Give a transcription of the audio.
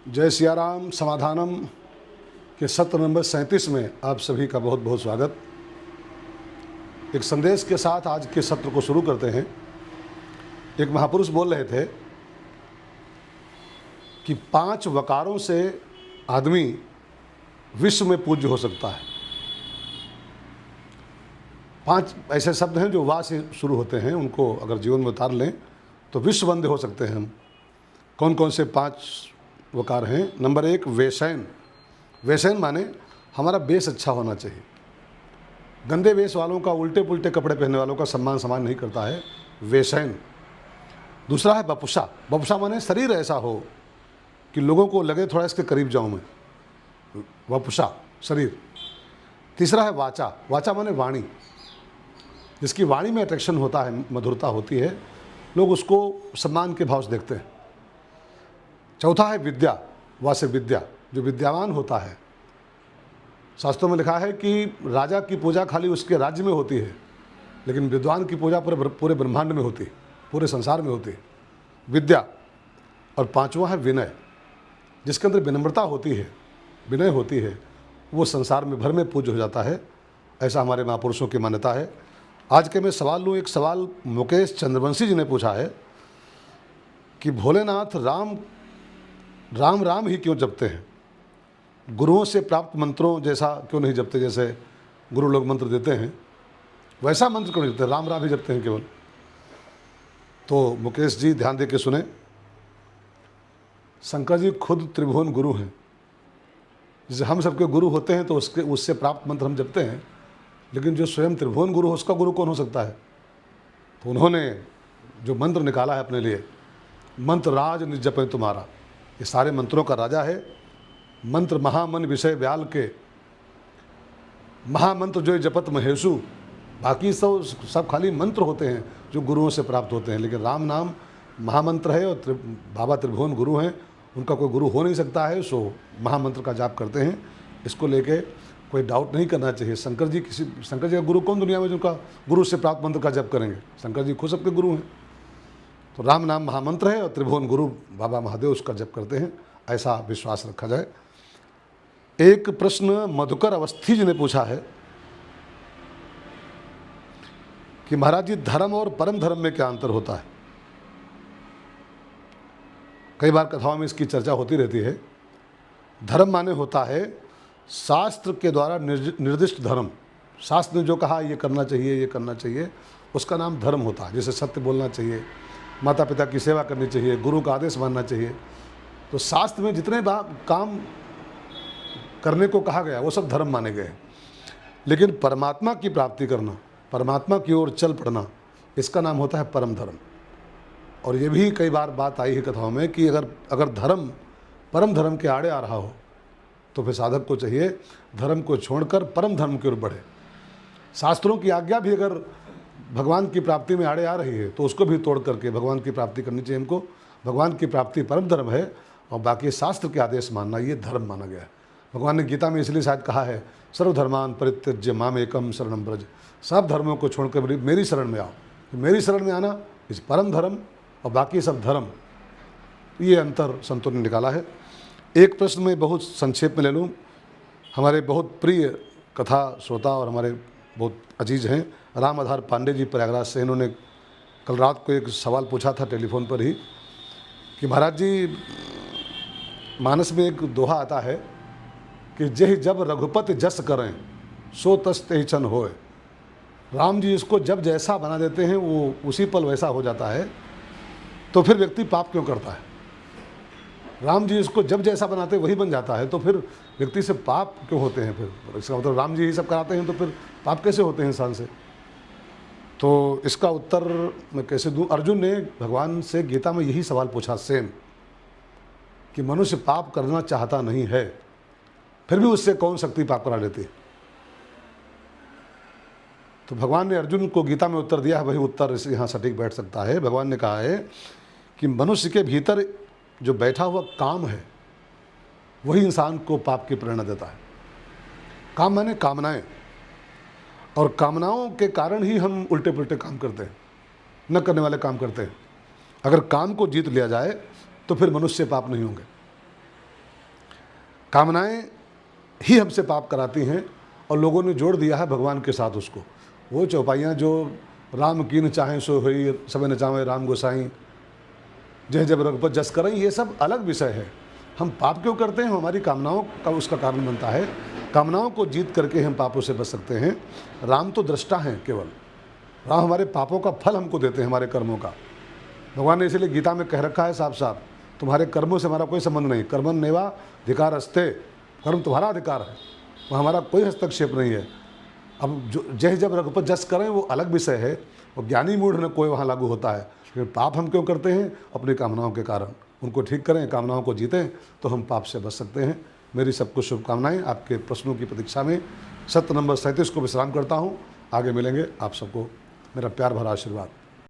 जय सियाराम समाधानम के सत्र नंबर 37 में आप सभी का बहुत बहुत स्वागत। एक संदेश के साथ आज के सत्र को शुरू करते हैं। एक महापुरुष बोल रहे थे कि 5 वकारों से आदमी विश्व में पूज्य हो सकता है। 5 ऐसे शब्द हैं जो वा से शुरू होते हैं, उनको अगर जीवन में उतार लें तो विश्ववंद्य हो सकते हैं हम। कौन कौन से 5 वकार हैं? नंबर 1 वेशैन। वेशैन माने हमारा बेस अच्छा होना चाहिए। गंदे वेश वालों का, उल्टे पुल्टे कपड़े पहनने वालों का सम्मान समान नहीं करता है वेशैन। दूसरा है बपुषा। बपुषा माने शरीर ऐसा हो कि लोगों को लगे थोड़ा इसके करीब जाऊं मैं, वपुषा शरीर। तीसरा है वाचा। वाचा माने वाणी, जिसकी वाणी में अट्रैक्शन होता है, मधुरता होती है, लोग उसको सम्मान के भाव से देखते हैं। चौथा है विद्या। वा से विद्या, जो विद्यावान होता है। शास्त्रों में लिखा है कि राजा की पूजा खाली उसके राज्य में होती है, लेकिन विद्वान की पूजा पूरे ब्रह्मांड में होती है, पूरे संसार में होती है, विद्या। और 5वां है विनय, जिसके अंदर विनम्रता होती है, विनय होती है, वो संसार में भर में पूज्य हो जाता है। ऐसा हमारे महापुरुषों की मान्यता है। आज के मैं सवाल लूँ, एक सवाल मुकेश चंद्रवंशी जी ने पूछा है कि भोलेनाथ राम राम राम ही क्यों जपते हैं? गुरुओं से प्राप्त मंत्रों जैसा क्यों नहीं जपते? जैसे गुरु लोग मंत्र देते हैं वैसा मंत्र क्यों नहीं जपते, राम राम ही जपते हैं केवल? तो मुकेश जी ध्यान दे के सुने। शंकर जी खुद त्रिभुवन गुरु हैं। जैसे हम सबके गुरु होते हैं तो उससे प्राप्त मंत्र हम जपते हैं, लेकिन जो स्वयं त्रिभुवन गुरु हो उसका गुरु कौन हो सकता है? तो उन्होंने जो मंत्र निकाला है अपने लिए, मंत्र राज निज जपे तुम्हारा, ये सारे मंत्रों का राजा है। मंत्र महामन विषय व्याल के, महामंत्र जो जपत महेशु। बाकी सब खाली मंत्र होते हैं जो गुरुओं से प्राप्त होते हैं, लेकिन राम नाम महामंत्र है और बाबा त्रिभुवन गुरु हैं, उनका कोई गुरु हो नहीं सकता है, सो महामंत्र का जाप करते हैं। इसको लेके कोई डाउट नहीं करना चाहिए। शंकर जी का गुरु कौन दुनिया में जिनका गुरु से प्राप्त मंत्र का जप करेंगे? शंकर जी खुद सबके गुरु हैं। तो राम नाम महामंत्र है और त्रिभुवन गुरु बाबा महादेव उसका जप करते हैं, ऐसा विश्वास रखा जाए। एक प्रश्न मधुकर अवस्थी जी ने पूछा है कि महाराज जी धर्म और परम धर्म में क्या अंतर होता है? कई बार कथाओं में इसकी चर्चा होती रहती है। धर्म माने होता है शास्त्र के द्वारा निर्दिष्ट धर्म। शास्त्र ने जो कहा ये करना चाहिए, ये करना चाहिए, उसका नाम धर्म होता है। जैसे सत्य बोलना चाहिए, माता पिता की सेवा करनी चाहिए, गुरु का आदेश मानना चाहिए। तो शास्त्र में जितने काम करने को कहा गया वो सब धर्म माने गए। लेकिन परमात्मा की प्राप्ति करना, परमात्मा की ओर चल पड़ना, इसका नाम होता है परम धर्म। और ये भी कई बार बात आई है कथाओं में कि अगर धर्म परम धर्म के आड़े आ रहा हो तो फिर साधक को चाहिए धर्म को छोड़कर परम धर्म की ओर बढ़े। शास्त्रों की आज्ञा भी अगर भगवान की प्राप्ति में आड़े आ रही है तो उसको भी तोड़ करके भगवान की प्राप्ति करनी चाहिए हमको। भगवान की प्राप्ति परम धर्म है और बाकी शास्त्र के आदेश मानना ये धर्म माना गया है। भगवान ने गीता में इसलिए शायद कहा है सर्वधर्मान परित्यज्य माम एकम शरणम ब्रज। सब धर्मों को छोड़कर मेरी शरण में आओ। तो मेरी शरण में आना इस परम धर्म और बाकी सब धर्म, ये अंतर संतों ने निकाला है। एक प्रश्न में बहुत संक्षेप में ले लूँ। हमारे बहुत प्रिय कथा श्रोता और हमारे बहुत अजीज हैं राम आधार पांडे जी प्रयागराज से। इन्होंने कल रात को एक सवाल पूछा था टेलीफोन पर ही कि महाराज जी, मानस में एक दोहा आता है कि जय जब रघुपति जस करें सो तस तेहि चन होए। राम जी इसको जब जैसा बना देते हैं वो उसी पल वैसा हो जाता है, तो फिर व्यक्ति पाप क्यों करता है? राम जी इसको जब जैसा बनाते वही बन जाता है, तो फिर व्यक्ति से पाप क्यों होते हैं? फिर इसका मतलब राम जी ही सब कराते हैं तो फिर पाप कैसे होते हैं इंसान से? तो इसका उत्तर मैं कैसे दूं? अर्जुन ने भगवान से गीता में यही सवाल पूछा सेम, कि मनुष्य पाप करना चाहता नहीं है, फिर भी उससे कौन शक्ति पाप करा लेती है? तो भगवान ने अर्जुन को गीता में उत्तर दिया है, वही उत्तर इस यहाँ सटीक बैठ सकता है। भगवान ने कहा है कि मनुष्य के भीतर जो बैठा हुआ काम है वही इंसान को पाप की प्रेरणा देता है। काम माने कामनाएं, और कामनाओं के कारण ही हम उल्टे पुल्टे काम करते हैं, न करने वाले काम करते हैं। अगर काम को जीत लिया जाए तो फिर मनुष्य पाप नहीं होंगे। कामनाएं ही हमसे पाप कराती हैं, और लोगों ने जोड़ दिया है भगवान के साथ उसको। वो चौपाइयाँ जो राम कीन चाहें सो हुई, सब न चाहें राम गोसाई, जय जब रघुपत जस करें, ये सब अलग विषय है। हम पाप क्यों करते हैं? हमारी कामनाओं का उसका कारण बनता है। कामनाओं को जीत करके हम पापों से बच सकते हैं। राम तो दृष्टा हैं केवल, राम हमारे पापों का फल हमको देते हैं, हमारे कर्मों का। भगवान ने इसलिए गीता में कह रखा है साफ साफ, तुम्हारे कर्मों से हमारा कोई संबंध नहीं। कर्मन नेवा अधिकार अस्ते, कर्म तुम्हारा अधिकार है, वो हमारा कोई हस्तक्षेप नहीं है। अब जो जय जब रघुपत जस करें वो अलग विषय है, वो ज्ञानी मूढ़ न कोई वहाँ लागू होता है। लेकिन पाप हम क्यों करते हैं? अपनी कामनाओं के कारण। उनको ठीक करें, कामनाओं को जीतें, तो हम पाप से बच सकते हैं। मेरी सबको शुभकामनाएं। आपके प्रश्नों की प्रतीक्षा में सत्र नंबर 37 को विश्राम करता हूँ। आगे मिलेंगे। आप सबको मेरा प्यार भरा आशीर्वाद।